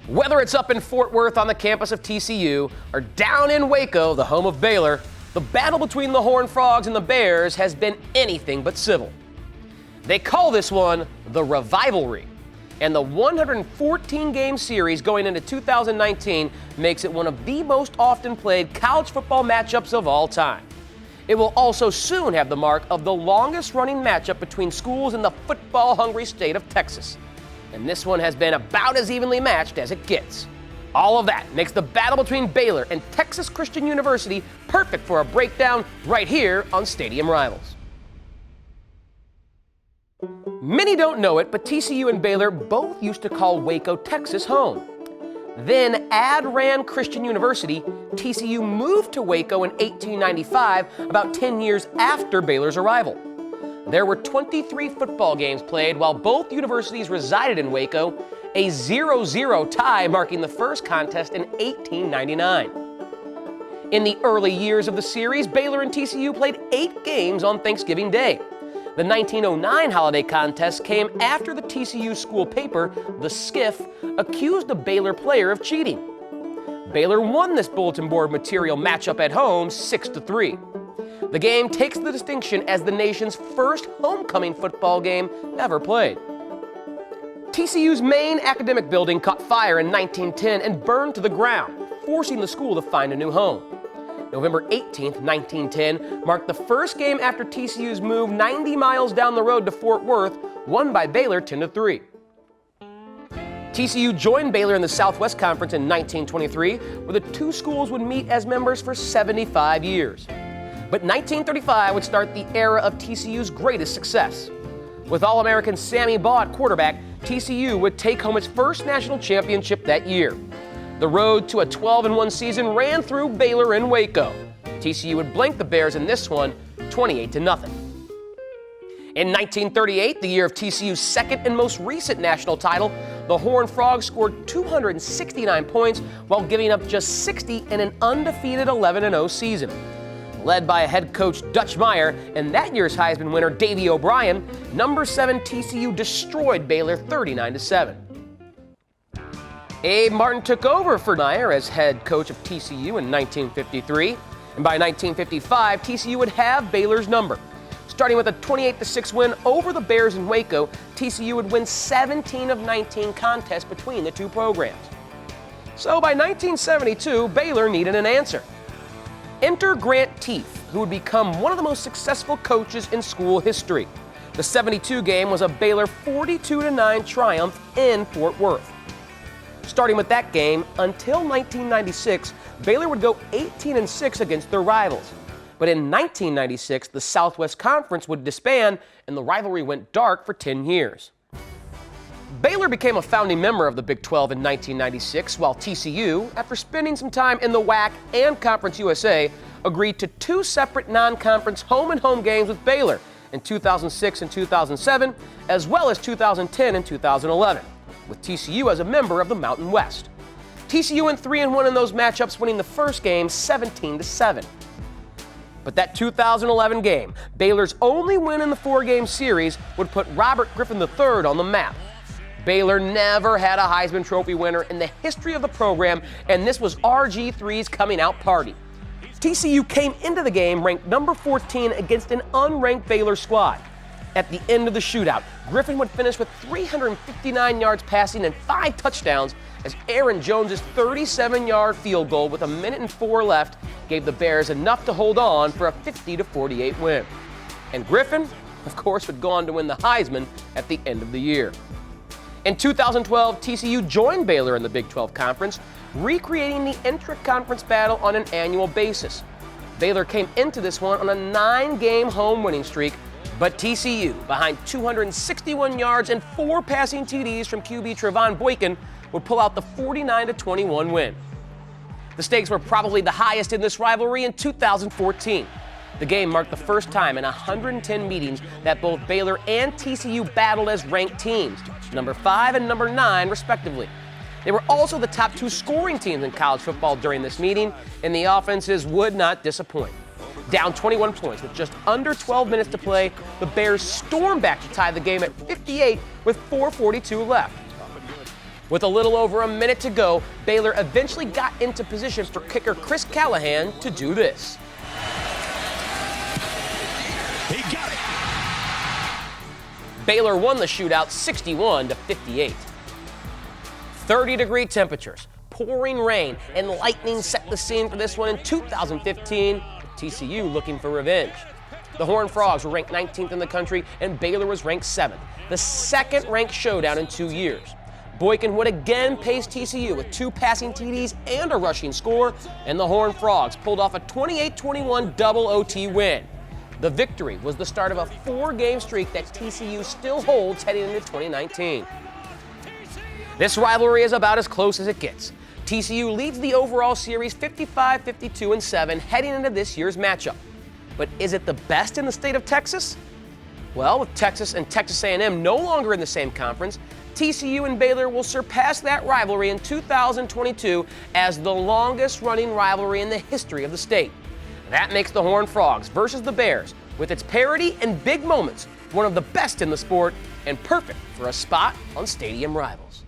Whether it's up in Fort Worth on the campus of TCU or down in Waco, the home of Baylor, the battle between the Horned Frogs and the Bears has been anything but civil. They call this one the Rivalry, and the 114-game series going into 2019 makes it one of the most often played college football matchups of all time. It will also soon have the mark of the longest-running matchup between schools in the football-hungry state of Texas. And this one has been about as evenly matched as it gets. All of that makes the battle between Baylor and Texas Christian University perfect for a breakdown right here on Stadium Rivals. Many don't know it, but TCU and Baylor both used to call Waco, Texas home. Then Ad-Ran Christian University, TCU moved to Waco in 1895, about 10 years after Baylor's arrival. There were 23 football games played while both universities resided in Waco, a 0-0 tie marking the first contest in 1899. In the early years of the series, Baylor and TCU played 8 games on Thanksgiving Day. The 1909 holiday contest came after the TCU school paper, The Skiff, accused a Baylor player of cheating. Baylor won this bulletin board material matchup at home 6-3. The game takes the distinction as the nation's first homecoming football game ever played. TCU's main academic building caught fire in 1910 and burned to the ground, forcing the school to find a new home. November 18, 1910, marked the first game after TCU's move 90 miles down the road to Fort Worth, won by Baylor 10-3. TCU joined Baylor in the Southwest Conference in 1923, where the two schools would meet as members for 75 years. But 1935 would start the era of TCU's greatest success. With All-American Sammy Baugh at quarterback, TCU would take home its first national championship that year. The road to a 12-1 season ran through Baylor and Waco. TCU would blank the Bears in this one, 28-0. In 1938, the year of TCU's second and most recent national title, the Horned Frogs scored 269 points while giving up just 60 in an undefeated 11-0 season. Led by head coach Dutch Meyer and that year's Heisman winner Davey O'Brien, number 7 TCU destroyed Baylor 39-7. Abe Martin took over for Meyer as head coach of TCU in 1953, and by 1955, TCU would have Baylor's number. Starting with a 28-6 win over the Bears in Waco, TCU would win 17 of 19 contests between the two programs. So by 1972, Baylor needed an answer. Enter Grant Teef, who would become one of the most successful coaches in school history. The 72 game was a Baylor 42-9 triumph in Fort Worth. Starting with that game, until 1996, Baylor would go 18-6 against their rivals. But in 1996, the Southwest Conference would disband, and the rivalry went dark for 10 years. Baylor became a founding member of the Big 12 in 1996, while TCU, after spending some time in the WAC and Conference USA, agreed to 2 separate non-conference home-and-home games with Baylor in 2006 and 2007, as well as 2010 and 2011, with TCU as a member of the Mountain West. TCU went 3-1 in those matchups, winning the first game 17-7. But that 2011 game, Baylor's only win in the 4-game series, would put Robert Griffin III on the map. Baylor never had a Heisman Trophy winner in the history of the program, and this was RG3's coming out party. TCU came into the game ranked number 14 against an unranked Baylor squad. At the end of the shootout, Griffin would finish with 359 yards passing and 5 touchdowns as Aaron Jones' 37-yard field goal with 1:04 left gave the Bears enough to hold on for a 50-48 win. And Griffin, of course, would go on to win the Heisman at the end of the year. In 2012, TCU joined Baylor in the Big 12 Conference, recreating the intra-conference battle on an annual basis. Baylor came into this one on a 9-game home winning streak, but TCU, behind 261 yards and 4 passing TDs from QB Trevon Boykin, would pull out the 49-21 win. The stakes were probably the highest in this rivalry in 2014. The game marked the first time in 110 meetings that both Baylor and TCU battled as ranked teams, number 5 and number 9 respectively. They were also the top 2 scoring teams in college football during this meeting, and the offenses would not disappoint. Down 21 points with just under 12 minutes to play, the Bears stormed back to tie the game at 58 with 4:42 left. With a little over a minute to go, Baylor eventually got into position for kicker Chris Callahan to do this. He got it. Baylor won the shootout 61-58. 30-degree temperatures, pouring rain, and lightning set the scene for this one in 2015, with TCU looking for revenge. The Horned Frogs were ranked 19th in the country, and Baylor was ranked 7th, the second-ranked showdown in 2 years. Boykin would again pace TCU with 2 passing TDs and a rushing score, and the Horned Frogs pulled off a 28-21 double OT win. The victory was the start of a 4-game streak that TCU still holds heading into 2019. This rivalry is about as close as it gets. TCU leads the overall series 55-52-7 heading into this year's matchup. But is it the best in the state of Texas? Well, with Texas and Texas A&M no longer in the same conference, TCU and Baylor will surpass that rivalry in 2022 as the longest-running rivalry in the history of the state. That makes the Horned Frogs versus the Bears, with its parity and big moments, one of the best in the sport and perfect for a spot on Stadium Rivals.